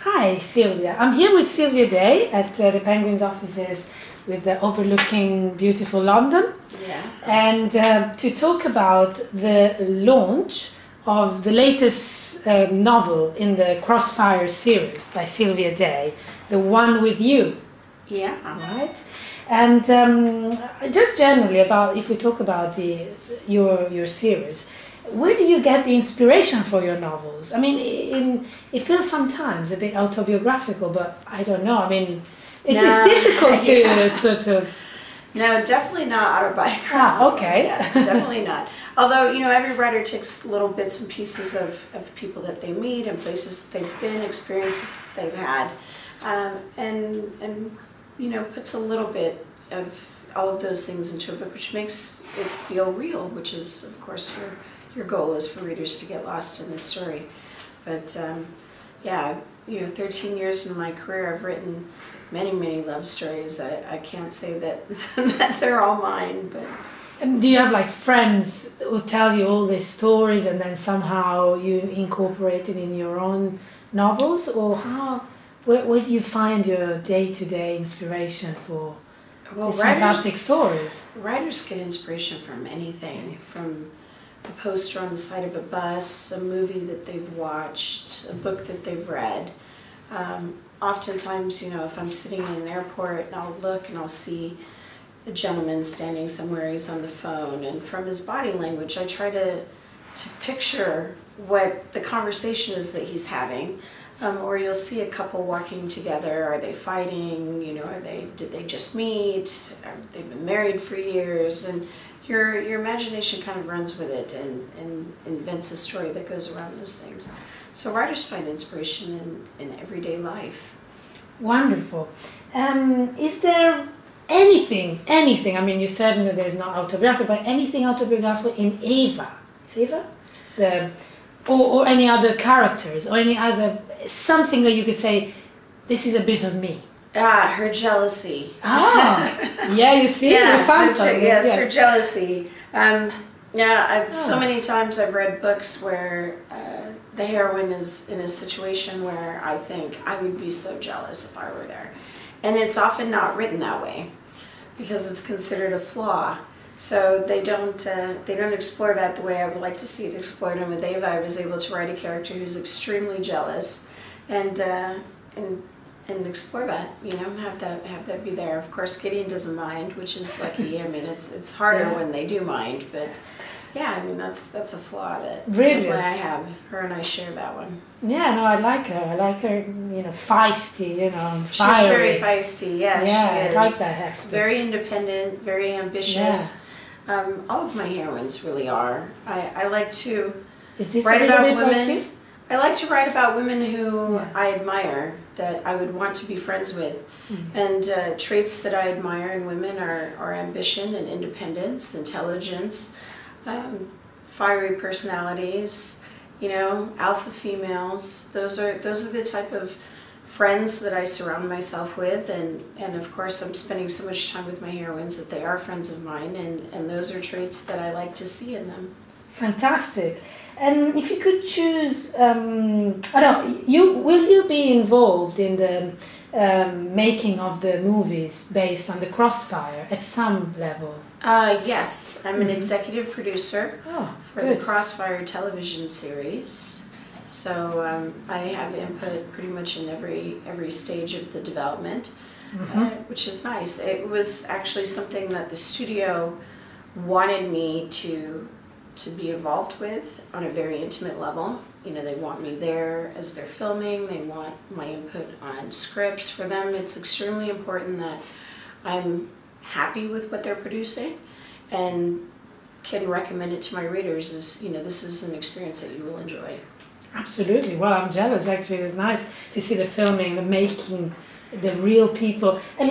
Hi, Sylvia. I'm here with Sylvia Day at the Penguin's offices with the overlooking beautiful London. Yeah. And to talk about the launch of the latest novel in the Crossfire series by Sylvia Day, The One With You. Yeah. Right? And just generally about, if we talk about your series, where do you get the inspiration for your novels? I mean, it feels sometimes a bit autobiographical, but I don't know. I mean, it's difficult to sort of... No, definitely not autobiographical. Ah, okay. Yeah, definitely not. Although, every writer takes little bits and pieces of people that they meet and places they've been, experiences they've had, and puts a little bit of all of those things into a book, which makes it feel real, which is, of course, your goal is for readers to get lost in this story. But, 13 years into my career, I've written many love stories. I can't say that, that they're all mine, but... And do you have like friends who tell you all these stories and then somehow you incorporate it in your own novels? Or where do you find your day-to-day inspiration for these fantastic stories? Writers get inspiration from anything, from a poster on the side of a bus, a movie that they've watched, a book that they've read. Oftentimes, if I'm sitting in an airport and I'll look and I'll see a gentleman standing somewhere, he's on the phone, and from his body language I try to picture what the conversation is that he's having. Or you'll see a couple walking together. Are they fighting? Did they just meet? They've been married for years, and your imagination kind of runs with it and invents a story that goes around those things. So writers find inspiration in everyday life. Wonderful. Is there anything, I mean, you said that there's no autobiography, but anything autobiographical in Eva? Is Eva? Or any other characters, or any other, something that you could say, this is a bit of me? Her jealousy. Yeah, you see, you found something. Yes, her jealousy. So many times I've read books where the heroine is in a situation where I think I would be so jealous if I were there. And it's often not written that way because it's considered a flaw. So they don't explore that the way I would like to see it explored. And with Eva, I was able to write a character who's extremely jealous, and explore that. Have that be there. Of course, Gideon doesn't mind, which is lucky. I mean, it's harder when they do mind, but yeah, I mean that's a flaw that definitely I have. Her and I share that one. Yeah, no, I like her. I like her, feisty, fiery. She's very feisty. Yeah, she is. I like that aspect. Very independent, very ambitious. All of my heroines really are. I like to write about women. Like I like to write about women who I admire, that I would want to be friends with. And traits that I admire in women are ambition and independence, intelligence, fiery personalities, alpha females. Those are the type of friends that I surround myself with, and of course I'm spending so much time with my heroines that they are friends of mine, and those are traits that I like to see in them. Fantastic. And if you could choose, will you be involved in the making of the movies based on the Crossfire at some level? Yes, I'm an executive producer for the Crossfire television series. So I have input pretty much in every stage of the development, which is nice. It was actually something that the studio wanted me to be involved with on a very intimate level. They want me there as they're filming. They want my input on scripts. For them, it's extremely important that I'm happy with what they're producing and can recommend it to my readers as, this is an experience that you will enjoy. Absolutely. Well, I'm jealous. Actually, it's nice to see the filming, the making, the real people. And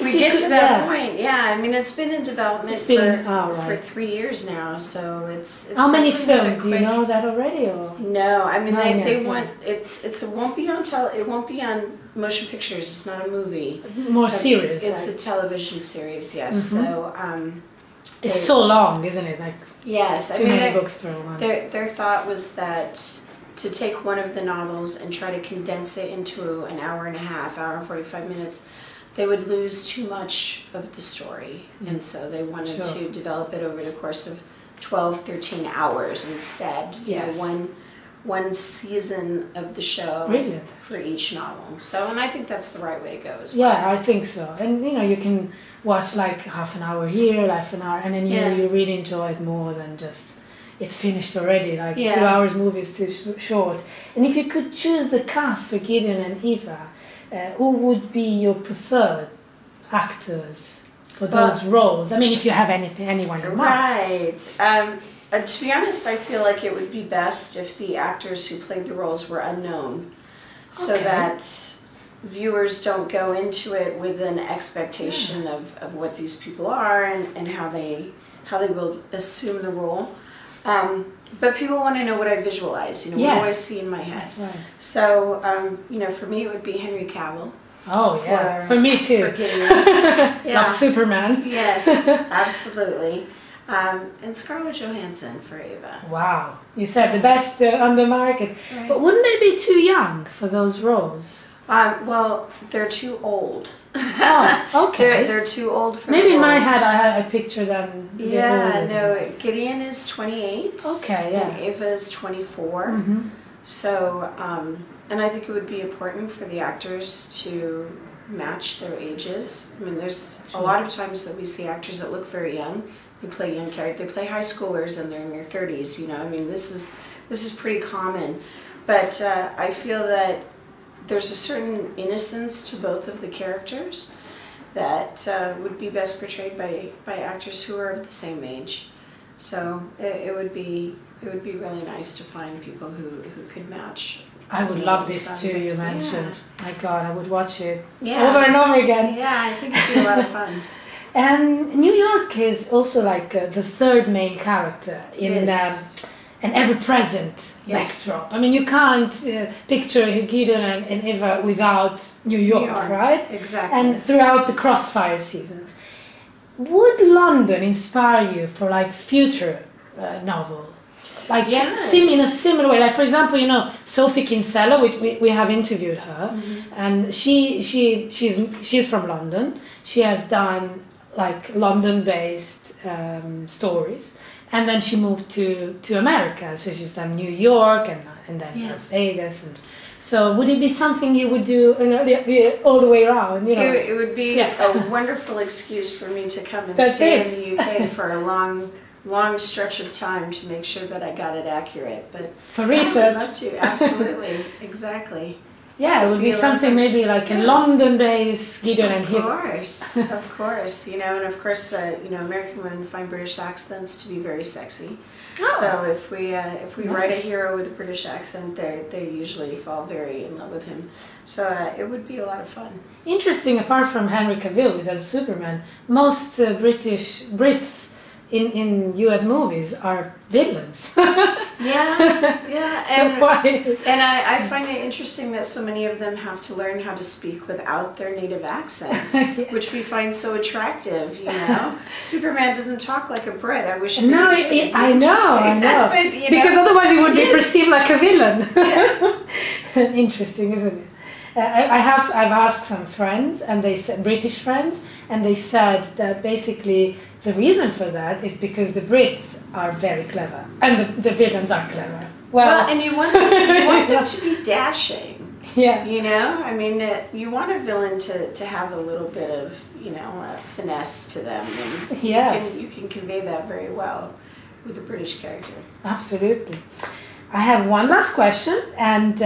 we get to that point. Yeah, I mean, it's been in development for 3 years now, so it's how many films? Do you know that already? Or? No, I mean they want it won't be on motion pictures. It's not a movie. More serious. It's a television series. Yes. So it's so long, isn't it? Like yes, too many books for one. Their thought was that to take one of the novels and try to condense it into an hour and a half, hour and 45 minutes, they would lose too much of the story. And so they wanted to develop it over the course of 12, 13 hours instead. You know, one season of the show for each novel. So, and I think that's the right way to go as well. Yeah, I think so. And you know, you can watch like half an hour here, half an hour, and then you really enjoy it more than just it's finished already. Like 2 hours movie is too short. And if you could choose the cast for Gideon and Eva, who would be your preferred actors for those roles? I mean, if you have anyone in mind. Right. To be honest, I feel like it would be best if the actors who played the roles were unknown, so that viewers don't go into it with an expectation of what these people are and how they will assume the role. But people want to know what I visualize, you know, what do I see in my head. That's right. So, you know, for me it would be Henry Cavill. Oh, for me too. For Love Superman. Yes, absolutely. And Scarlett Johansson for Eva. Wow, you said the best on the market. Right. But wouldn't they be too young for those roles? Well, they're too old. Oh, okay. They're too old for maybe the in my roles. head I picture them. Yeah, no. Gideon is 28. Okay, yeah. And Eva is 24. So, and I think it would be important for the actors to match their ages. I mean, there's a lot of times that we see actors that look very young. They play young characters. They play high schoolers and they're in their 30s. You know, I mean, this is pretty common. But I feel that there's a certain innocence to both of the characters that would be best portrayed by actors who are of the same age. So it would be really nice to find people who could match. I would love this too. You mentioned. My God, I would watch it Yeah. over and over again. Yeah, I think it'd be a lot of fun. And New York is also like the third main character in an ever-present backdrop. I mean, you can't picture Gideon and Eva without New York, right? Exactly. And throughout the Crossfire seasons. Would London inspire you for like future novel? Like in a similar way, like for example, you know, Sophie Kinsella, which we have interviewed her, and she's from London. She has done like London-based stories, and then she moved to America. So she's done New York and then Las Vegas, and so would it be something you would do all the way around? You know, it would be a wonderful excuse for me to come and stay in the UK for a long stretch of time to make sure that I got it accurate. But for research, I would love to. Absolutely, exactly. Yeah, it would be something maybe like a London-based Gideon and Eva. Of course, you know, and of course, you know, American women find British accents to be very sexy. Oh. So if we write a hero with a British accent, they usually fall very in love with him. So it would be a lot of fun. Interesting. Apart from Henry Cavill, who does Superman, most Brits in US movies are villains. And I find it interesting that so many of them have to learn how to speak without their native accent, which we find so attractive, you know. Superman doesn't talk like a Brit. I wish he did. I know. But, you know, because otherwise he would be perceived like a villain. Interesting, isn't it? I've asked some friends, and they said, British friends, and they said that basically the reason for that is because the Brits are very clever and the villains are clever. Well, and you want them to be dashing. Yeah. You know, I mean, you want a villain to have a little bit of, you know, finesse to them, and you can convey that very well with a British character. Absolutely. I have one last question, and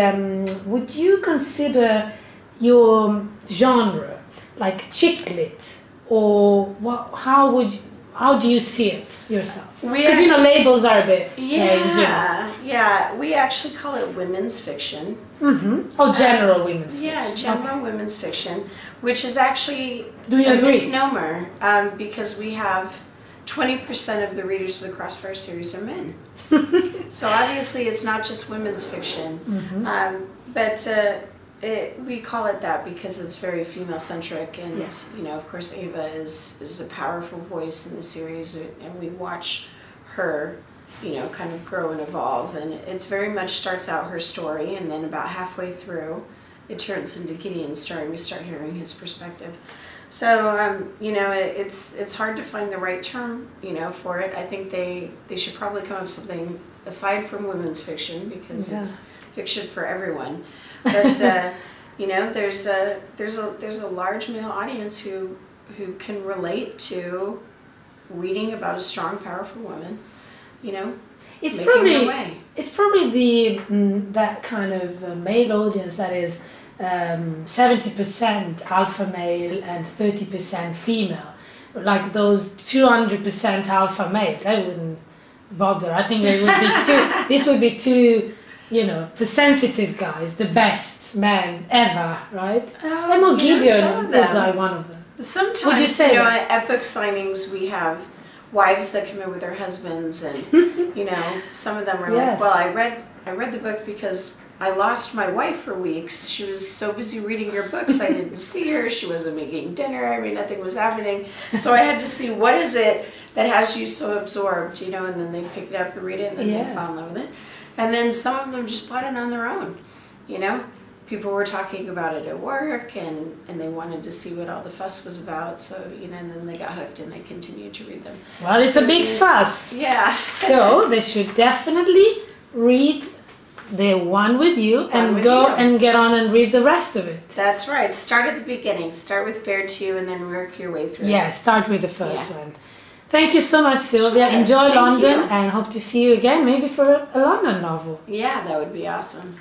would you consider your genre like chick lit, or how do you see it yourself? Because you know, labels are a bit strange. Yeah. We actually call it women's fiction. Oh, general women's fiction. Yeah, general women's fiction, which is actually a misnomer because we have 20% of the readers of the Crossfire series are men. So obviously it's not just women's fiction, but we call it that because it's very female-centric, and you know, of course, Eva is a powerful voice in the series, and we watch her you know, kind of grow and evolve. And it's very much starts out her story, and then about halfway through, it turns into Gideon's story. We start hearing his perspective. So, you know, it's hard to find the right term, you know, for it. I think they should probably come up with something aside from women's fiction, because it's fiction for everyone. But you know, there's a large male audience who can relate to reading about a strong, powerful woman. You know, it's probably the that kind of male audience that is 70% alpha male and 30% female. Like those 200% alpha male, I wouldn't bother. I think it would be too. This would be too, you know, for sensitive guys, the best men ever, right? Emma Gideon is like one of them. Sometimes, would you say, you know, at book signings we have wives that come in with their husbands, and you know, some of them are like, well, I read the book because I lost my wife for weeks. She was so busy reading your books, I didn't see her. She wasn't making dinner. I mean, nothing was happening. So I had to see, what is it that has you so absorbed, you know, and then they pick it up and read it, and then they fall in love with it. And then some of them just bought it on their own, you know. People were talking about it at work, and they wanted to see what all the fuss was about. So, you know, and then they got hooked, and they continued to read them. Well, it's a big fuss. Yeah. So they should definitely read the one with you and and get on and read the rest of it. That's right. Start at the beginning. Start with Bear 2 and then work your way through. Yeah, start with the first one. Thank you so much, Sylvia. Enjoy London, and hope to see you again, maybe for a London novel. Yeah, that would be awesome.